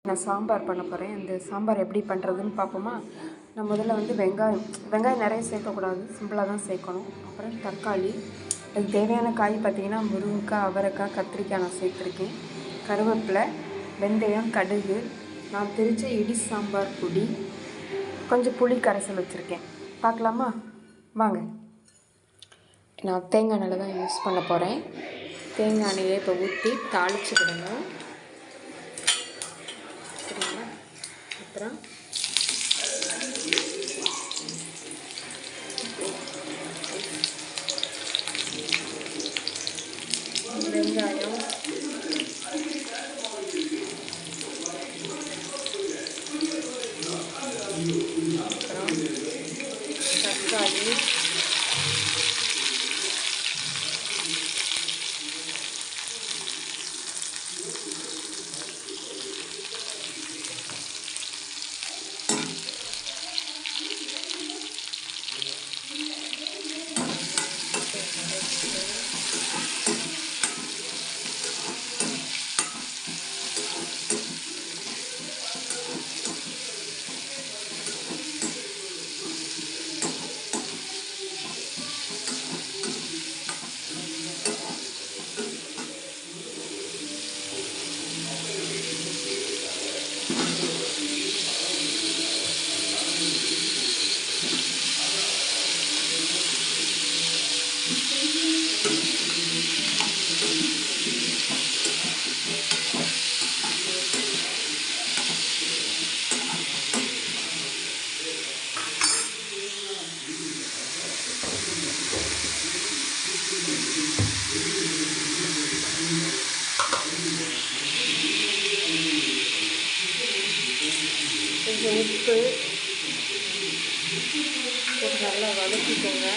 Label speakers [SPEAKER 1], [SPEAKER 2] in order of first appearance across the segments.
[SPEAKER 1] நான் சாம்பார் பண்ண போகிறேன். இந்த சாம்பார் எப்படி பண்ணுறதுன்னு பார்ப்போமா? நான் முதல்ல வந்து வெங்காயம் நிறைய சேர்க்கக்கூடாது, சிம்பிளாக தான் சேர்க்கணும். அப்புறம் தக்காளி, அதுக்கு தேவையான காய் பார்த்திங்கன்னா முருங்கைக்காய், அவரைக்காய், கத்திரிக்காய் நான் சேர்த்துருக்கேன். கருவேப்பிலை, வெந்தயம், கடுகு, நான் திரிச்ச இடி சாம்பார் பொடி, கொஞ்சம் புளி கரைசல் வச்சுருக்கேன். பார்க்கலாமா? வாங்க. நான் தேங்காய் எண்ணெய் தான் யூஸ் பண்ண போகிறேன். தேங்காய் எண்ணெயை இப்போ ஊற்றி தாளிச்சுக்கிடணும். சரிங்களா? அப்புறம் வெங்காயம், அப்புறம் தக்காளி, கொஞ்சம் உப்பு போட்டு நல்லா வதக்கிக்கோங்க.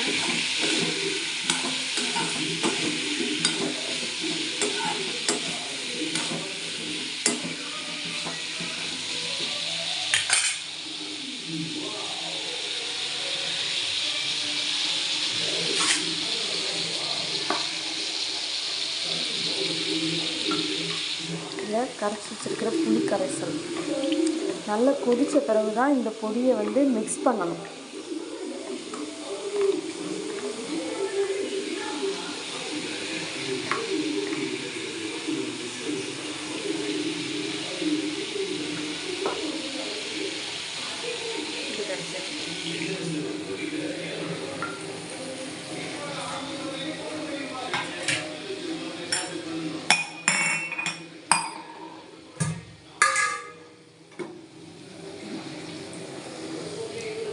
[SPEAKER 1] இதில் கரைச்சி வச்சுருக்கிற புளி கரைசல் நல்லா கொதித்த பிறகு தான் இந்த பொடியை வந்து மிக்ஸ் பண்ணணும்.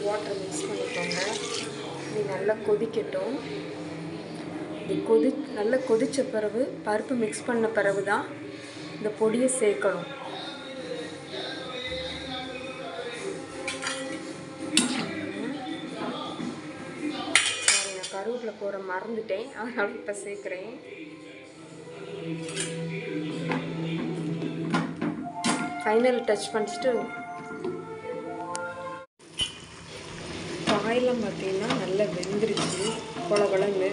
[SPEAKER 1] வாட்டர் மிக்ஸ் பண்ணிக்கோங்க. இது நல்லா கொதிக்கட்டும். இது நல்லா கொதித்த பிறகு பருப்பு மிக்ஸ் பண்ண பிறகு தான் இந்த பொடியை சேர்க்கணும். சரி, நான் கருவேப்பிலை போட மறந்துட்டேன், அதனால இப்போ சேர்க்குறேன். ஃபைனல் டச் பண்ணிட்டு காயெல்லாம் பார்த்தீங்கன்னா நல்லா வெந்துருச்சு, கொலன்னு.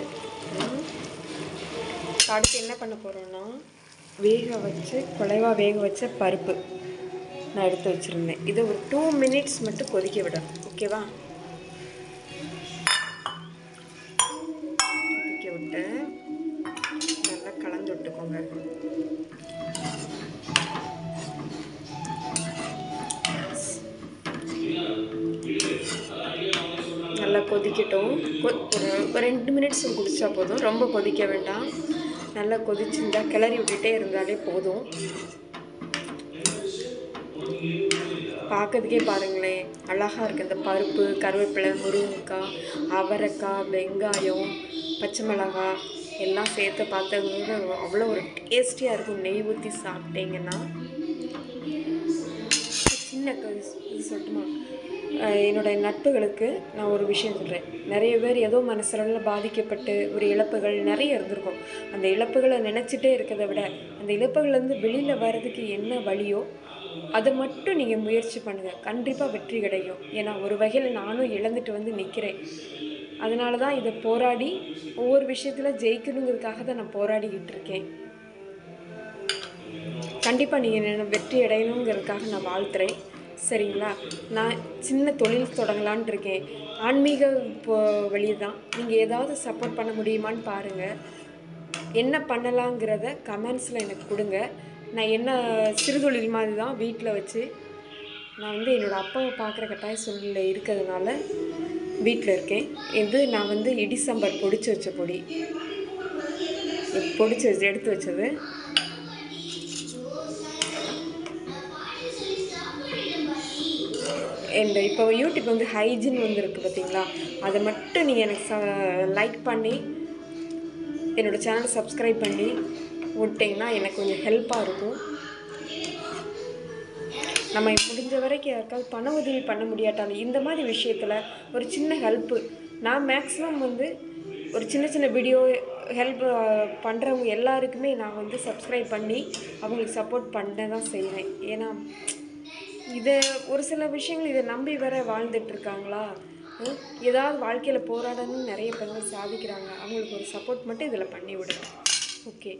[SPEAKER 1] அடுத்து என்ன பண்ண போகிறோன்னா, குலைவாக வேக வச்ச பருப்பு நான் எடுத்து வச்சுருந்தேன். இதை ஒரு 2 minutes மட்டும் கொதிக்க விடணும். ஓகேவா? கொதிக்க விட்டு நல்லா கலந்து விட்டுக்கோங்க. நல்லா கொதிக்கட்டும். ஒரு 2 minutes குடித்தா போதும், ரொம்ப கொதிக்க வேண்டாம். நல்லா கொதிச்சுருந்தா கிளறி விட்டுட்டே இருந்தாலே போதும். பார்க்கறதுக்கே பாருங்களேன், அழகாக இருக்குது. இந்த பருப்பு, கருவேப்பிலை, முருங்கைக்காய், அவரைக்காய், வெங்காயம், பச்சை மிளகாய் எல்லாம் சேர்த்து பார்த்தவங்க அவ்வளோ ஒரு டேஸ்டியாக இருக்கும். நெய் ஊற்றி சாப்பிட்டீங்கன்னா. சின்ன இது சொல்லட்டுமா? என்னோடய நட்புகளுக்கு நான் ஒரு விஷயம் சொல்கிறேன். நிறைய பேர் ஏதோ மனசளவில் பாதிக்கப்பட்டு ஒரு இழப்புகள் நிறைய இருந்திருக்கும். அந்த இழப்புகளை நினச்சிட்டே இருக்கிறத விட அந்த இழப்புகள்லேருந்து வெளியில் வர்றதுக்கு என்ன வழியோ அதை மட்டும் நீங்கள் முயற்சி பண்ணுங்கள். கண்டிப்பாக வெற்றி கிடைக்கும். ஏன்னா ஒரு வகையில் நானும் இழந்துட்டு வந்து நிற்கிறேன். அதனால தான் இதை போராடி ஒவ்வொரு விஷயத்தில் ஜெயிக்கணுங்கிறதுக்காக தான் நான் போராடிக்கிட்டு இருக்கேன். கண்டிப்பாக நீங்கள் வெற்றி அடையணுங்கிறதுக்காக நான் வாழ்த்துறேன். சரிங்களா? நான் சின்ன தொழில் தொடங்கலான் இருக்கேன். ஆன்மீக வழி தான். நீங்கள் ஏதாவது சப்போர்ட் பண்ண முடியுமான்னு பாருங்கள். என்ன பண்ணலாங்கிறத கமெண்ட்ஸில் எனக்கு கொடுங்க. நான் என்ன சிறுதொழில் மாதிரி தான் வீட்டில் வச்சு நான் வந்து என்னோடய அப்பாவை பார்க்குற கட்டாய சூழ்நிலை இருக்கிறதுனால வீட்டில் இருக்கேன். நான் வந்து இடி சாம்பார் பொடிச்சு வச்ச பொடி பொடிச்சு வச்சு எடுத்து வச்சது. இப்போ யூடியூப் வந்து ஹைஜின் வந்துருக்கு பார்த்தீங்களா, அதை மட்டும் நீங்கள் எனக்கு லைக் பண்ணி என்னோடய சேனலை சப்ஸ்கிரைப் பண்ணி விட்டிங்கன்னா எனக்கு கொஞ்சம் ஹெல்ப்பாக இருக்கும். நம்ம முடிஞ்ச வரைக்கும் யாருக்காவது பண உதவி பண்ண முடியாட்டாலும் இந்த மாதிரி விஷயத்தில் ஒரு சின்ன ஹெல்ப்பு, நான் மேக்ஸிமம் வந்து ஒரு சின்ன சின்ன வீடியோ ஹெல்ப் பண்ணுறவங்க எல்லாருக்குமே நான் வந்து சப்ஸ்கிரைப் பண்ணி அவங்களுக்கு சப்போர்ட் பண்ண தான் செய்கிறேன். ஏன்னா இதை ஒரு சில விஷயங்கள் இதை நம்பி வர வாழ்ந்துட்டுருக்காங்களா, ஏதாவது வாழ்க்கையில் போராடணும்னு நிறைய பேர் சாதிக்கிறாங்க. அவங்களுக்கு ஒரு சப்போர்ட் மட்டும் இதில் பண்ணி விடுங்க. ஓகே,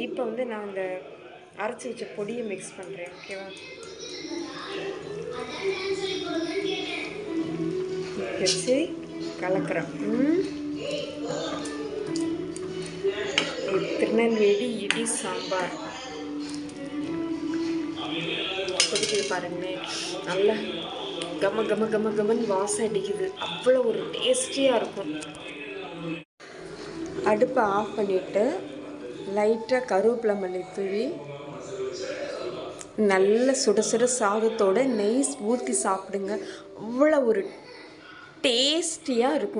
[SPEAKER 1] இப்போ வந்து நான் இந்த அரைச்சி வச்ச பொடியை மிக்ஸ் பண்ணுறேன். ஓகேவா? வச்சு கலக்கிறேன். திருநெல்வேலி இடி சாம்பார் கொதிக்குது பாருங்களேன். நல்லா கம கம கம கமன்னு வாசம் அடிக்குது. அவ்வளோ ஒரு டேஸ்டியாக இருக்கும். அடுப்பை ஆஃப் பண்ணிவிட்டு லைட்டாக கருவேப்பிலை மல்லி தூவி நல்ல சுட சுட சாதத்தோடு நெய் ஊற்றி சாப்பிடுங்க. அவ்வளோ ஒரு டேஸ்டியாக இருக்கும்.